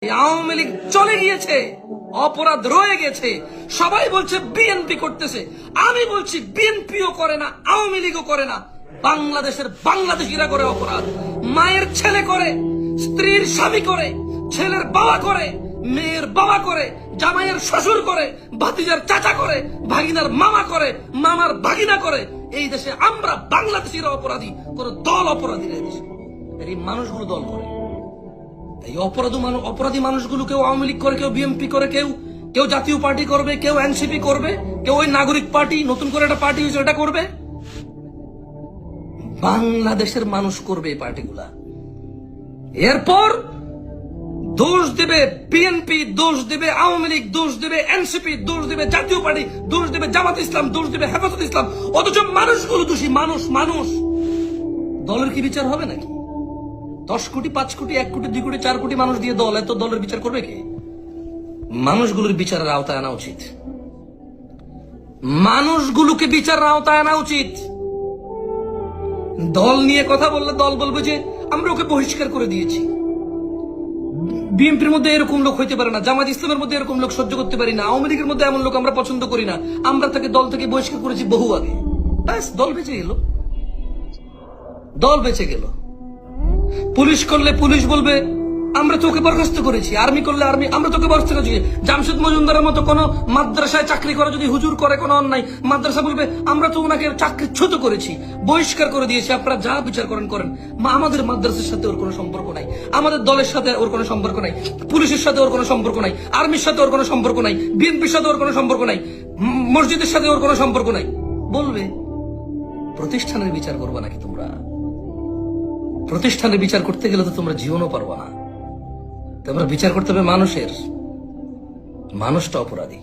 আওয়ামী লীগ চলে গিয়েছে, অপরাধ রয়ে গেছে। সবাই বলছে বিএনপি করতেছে, আমি বলছি বিএনপিও করে না, আওয়ামী লীগও করে না, বাংলাদেশের বাংলাদেশিরা করে অপরাধ। মায়ের ছেলে করে, স্ত্রীর স্বামী করে, ছেলের বাবা করে, মেয়ের বাবা করে, জামাইয়ের শ্বশুর করে, ভাতিজার চাচা করে, ভাগিনার মামা করে, মামার ভাগিনা করে। এই দেশে আমরা বাংলাদেশিরা অপরাধী, কোন দল অপরাধী নেই দেশে। এই মানুষগুলো দল করে, এই অপরাধী মানুষগুলো কেউ আওয়ামী লীগ করে, কেউ বিএনপি করে, কেউ জাতীয় পার্টি করবে, কেউ এনসিপি করবে, কেউ ওই নাগরিক পার্টি নতুন করে একটা পার্টি হয়েছে ওটা করবে। বাংলাদেশের মানুষ করবে এই পার্টিগুলা। এরপর দোষ দেবে বিএনপি, দোষ দেবে আওয়ামী লীগ, দোষ দেবে এনসিপি, দোষ দেবে জাতীয় পার্টি, দোষ দেবে জামাত ইসলাম, দোষ দেবে হেফাজত ইসলাম। অথচ মানুষগুলো দোষী। মানুষ দলের কি বিচার হবে নাকি? 10 কোটি, 5 কোটি, 1 কোটি, 2 কোটি, 4 কোটি মানুষ দিয়ে দল, এত দলের বিচার করবে কে? মানুষগুলোর বিচারের আওতায় আনা উচিত। মানুষগুলোকে বিচারের আওতায় আনা উচিত। দল নিয়ে কথা বললে দল বলবে যে আমরা ওকে বহিষ্কার করে দিয়েছি। বিএনপির মধ্যে এরকম লোক হইতে পারে না, জামাত ইসলামের মধ্যে এরকম লোক সহ্য করতে পারি না, আওয়ামী লীগের মধ্যে এমন লোক আমরা পছন্দ করি না, আমরা তাকে দল থেকে বহিষ্কার করেছি বহু আগে। ব্যাস, দল বেঁচে গেল, দল বেঁচে গেল। পুলিশ করলে পুলিশ বলবে আমরা তোকে বরখাস্ত করেছি, আর্মি করলে আর্মি আমরা তোকে বরখাস্ত করেছি। জামশেদ মজুমদারের মতো কোন মাদ্রাসায় চাকরি করে যদি হুজুর করে কোন অন্যায়, মাদ্রাসা বলবে আমরা তো ওনাকে চাকরিচ্যুত করেছি, বহিষ্কার করে দিয়েছি, আপনারা যা বিচার করেন করেন। আমাদের মাদ্রাসার সাথে ওর কোনো সম্পর্ক নাই, আমাদের দলের সাথে ওর কোনো সম্পর্ক নাই, পুলিশের সাথে ওর কোনো সম্পর্ক নাই, আর্মির সাথে ওর কোনো সম্পর্ক নাই, বিএনপির সাথে ওর কোনো সম্পর্ক নাই, মসজিদের সাথে ওর কোনো সম্পর্ক নাই। বলবে প্রতিষ্ঠানের বিচার করবে নাকি তোমরা? প্রতিষ্ঠানের বিচার করতে গেলে তো তোমরা জীবনও পারবা না। তোমরা বিচার করতে হবে মানুষের। মানুষটা অপরাধী।